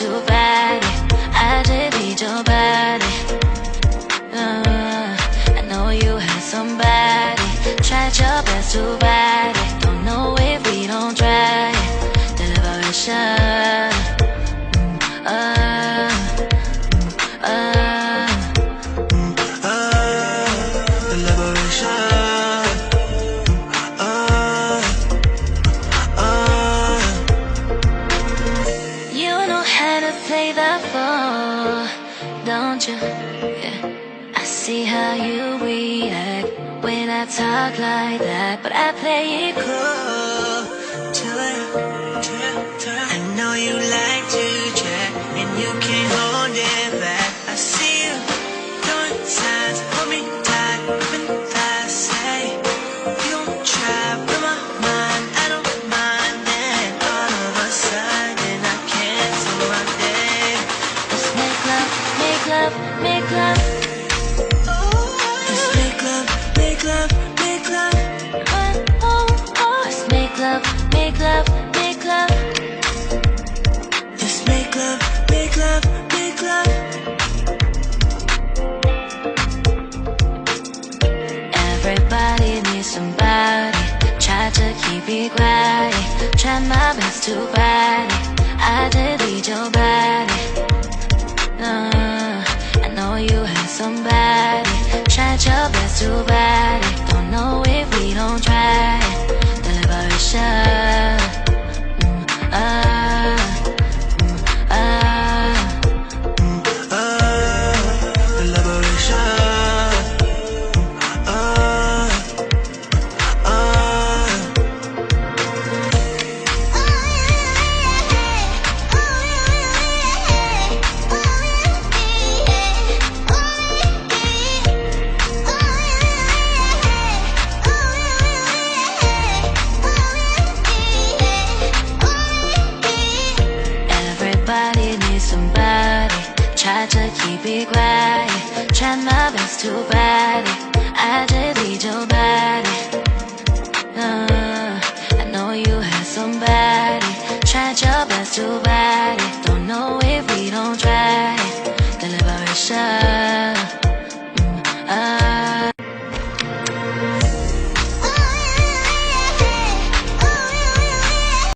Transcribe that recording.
to fight it. I just need your body. I know you had somebody, tried your best to fight it. Don't know if we don't try it. Deliberation. Play the fool, don't you? Yeah. I see how you react when I talk like that, but I play it cool. I know you like to chat and you can't hold it back. I see you doing signs, hold me tight, open thighs, say you don't try, blow my mind, I don't mind. Then all of a sudden I can't do my day. Let's make love, make love, make love. Let's make love, make love, make love. Let's make love, make love, make love. Let's make love, make love, make love. Everybody needs somebody. Try to keep it quiet. Try my best to fight it. I just need your body. I know you had somebody, tried your best to fight it. Don't know if we don't try it. Deliberation. Everybody needs somebody. Try to keep it quiet. Try my best to fight it. I just need your body. I know you had somebody. Tried your best to fight it. Don't know if we don't try it. Deliberation.